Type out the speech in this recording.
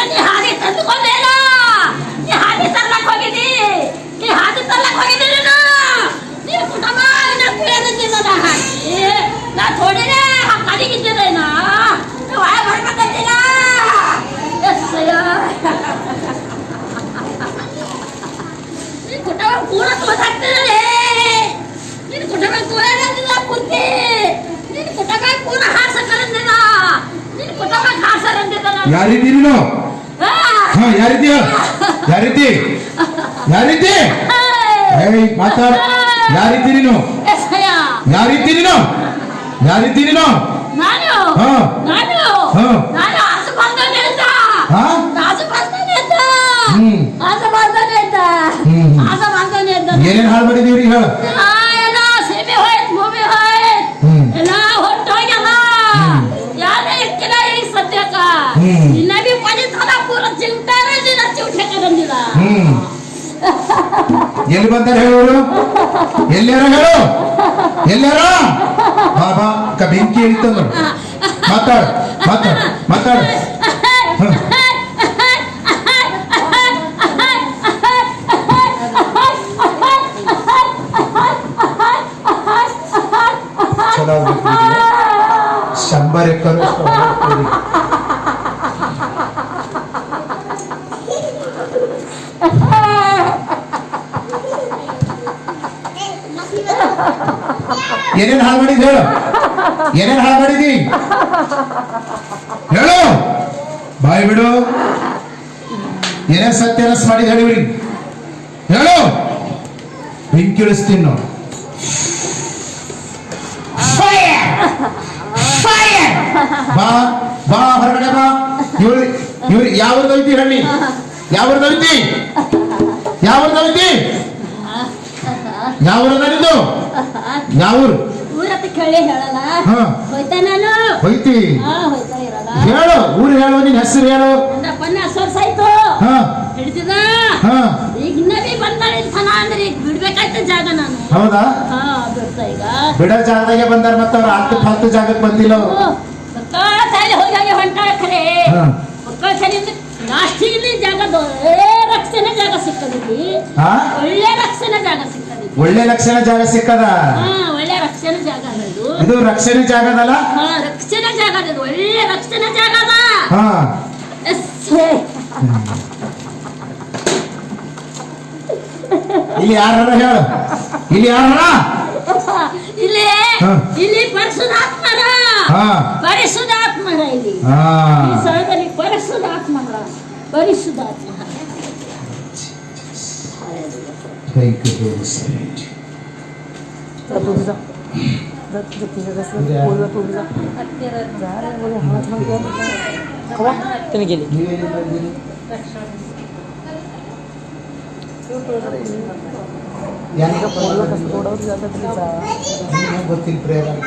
ನೀ ಹಾದಿ ತಂದುಕೊಂಡೇನ ನೀ ಹಾದಿ ತರ್ಲಕ್ ಹೋಗಿದ್ದಿ ನೀ ಹಾದಿ ತರ್ಲಕ್ ಹೋಗಿದ್ದಿ ನೀನು ಕುಟುಂಬ ಕುಳಿಯದಿದ್ದ ಹಾಕಿ ನಾ ಥೋಡಿನೇ ಕಡಿಗಿದ್ದೇನ ವಾಯ ಮಾಡ್ಬೇಕಂತಿಲ್ಲ ನೀನು ಕುಟುಂಬ ಕೂಡ ತೋದಾಗ್ತಿದ್ರೆ ನೀನು ಕುಟುಂಬ ತೋರಿಲ್ಲ ಕುಂತಿ ನೀನು ಕುಟುಂಬ ಕೂಡ ಹಾಸಕರಂದಿಲ್ಲ ನೀನು ಕುಟುಂಬ ಹಾಸರಂದಿಲ್ಲ ಯಾರಿದ್ದೀರಿ ನೀವು ಹಾ ಯಾರಿದ್ದೀಯ ಯಾರಿದ್ದಿ ಯಾರಿದ್ದಿ ಏಯ್ ಮಾತಾಡ ಯಾರಿದ್ದೀರಿ ನೀವು ಯಾರಿದ್ದೀರಿ ನೀವು ಯಾರಿದ್ದೀರಿ ನೀವು ನಾನು ಹಾ ನಾನು ಹಾ ನಾನು ಆಸಪಾಸನೆ ಅಂತ ಹಾ ಆಸಪಾಸನೆ ಅಂತ ಆಸಪಾಸನೆ ಅಂತ ಹ್ಮ್. ಆಸಪಾಸನೆ ಅಂತ ಏನೇನ್ ಹಾಳು ಮಾಡಿದೀವ್ರಿ ಹೇಳ ಎಲ್ಲ ಸೇವೆ ಹೋಯ್ತು ಭೂಮಿ ಹೋಯ್ತು ಎಲ್ಲ ಹೊಟ್ಟೋಗ್ಯಲ್ಲ ಯಾರೇ ಇಕ್ಕಿಲ್ಲ ಈಗ ಸದ್ಯಕ್ಕ ನಬಿ ಪಡಿತದ ಪೂರ ಚಿಂತಾನೆ ದಿನ ಚಿಂಟೆ ಬಂದಿಲ್ಲ ಎಲ್ಲಿ ಬಂದಾರ ಹೇಳೋರು ಎಲ್ಲಾರ ಹೇಳು ಎಲ್ಲಾರ ಬಾಬಾ ಬೆಂಕಿ ಇಳಿತಂದ ಮಾತಾಡ ಮಾತಾಡ ಮಾತಾಡ ಚಲೋ 100 ಎಕರೆ ಏನೇನ್ ಹಾಳು ಮಾಡಿದ್ ಹೇಳು ಏನೇನ್ ಹಾಳು ಮಾಡಿದಿ ಹೇಳು ಬಾಯ್ ಬಿಡು ಏನೇನ್ ಸತ್ಯನಸ್ ಮಾಡಿದ್ ಹೇಳಿವ್ರಿ ಹೇಳು ಬೆಂಕಿ ಇಳಿಸ್ತೀನಿ ನಾವು ಬಾ ಬಾ ಹೊರಗಡೆ ಬಾ ಇವ್ರಿ ಯಾವ್ದು ಐತಿ ಹೇಳಿ ಯಾವ್ದು ಐತಿ ಯಾವ್ದು ಐತಿ ಯಾವ್ದು ನಡಿದು ಯಾವ್ರು ಊರತ್ತ ಕೇಳಿ ಹೇಳಲ್ಲ ಹೋಯ್ತಾ ನಾನು ಹೋಯ್ತಿ ಹೋಯ್ತಾ ಇರಲ್ಲ ಹೇಳು ಊರು ಹೇಳು ನಿನ್ ಹೆಸರು ಹೇಳು ಒಂದಪ್ಪನ್ನ ವರ್ಷ ಆಯ್ತು ಹಿಡಿದಿದ ಈಗ ನಬಿ ಬಂದಾಳೆ ಸನ ಅಂದ್ರೆ ಈಗ ಬಿಡ್ಬೇಕಾಯ್ತ ಜಾಗ ನಾನು ಹೌದಾ ಬಿಡ್ತಾ ಈಗ ಬಿಡೋ ಜಾಗದಾಗೆ ಬಂದಾರ ಮತ್ತ ಅವ್ರು 10 ಜಾಗಕ್ಕೆ ಬಂದಿಲ್ಲ ಅವರು ಮಕ್ಕಳ ಸಾಲಿ ಹೋಗಿ ಹೊಂಟಾಳ ಖರೆ ಮಕ್ಕಳ ಸಾಲಿ ಲಾಸ್ಟಿಗೆ ಜಾಗ ರಕ್ಷಣೆ ಜಾಗ ಸಿಕ್ಕದಿದ್ದಿ ಒಳ್ಳೆ ರಕ್ಷಣೆ ಜಾಗ ಸಿಕ್ಕದಿದ್ದಿ ಒಳ್ಳೆ ಲಕ್ಷಣ ಜಾಗ ಸಿಕ್ಕದ ಒಳ್ಳೆ ರಕ್ಷಣೆ ಜಾಗ ಇದು ರಕ್ಷಣೆ ಜಾಗದಲ್ಲ ರಕ್ಷಣೆ ಜಾಗ ಅದು ಒಳ್ಳೆ ರಕ್ಷಣೆ ಜಾಗ ಅದ ಇಲ್ಲಿ ಯಾರ ಹೇಳು ಇಲ್ಲಿ ಯಾರ ಇಲ್ಲಿ ಇಲ್ಲಿ ಪರಿಶುದ್ಧಾತ್ಮರ ಪರಿಶುದ್ಧಾತ್ಮರ ಇಲ್ಲಿ ಸಹೋದರಿ ಪರಿಶುದ್ಧಾತ್ಮರ ಪರಿಶುದ್ಧಾತ್ಮ Thank you, Holy Spirit. ಗೊತ್ತಿಲ್ಲ ಪ್ರೇರಣೆ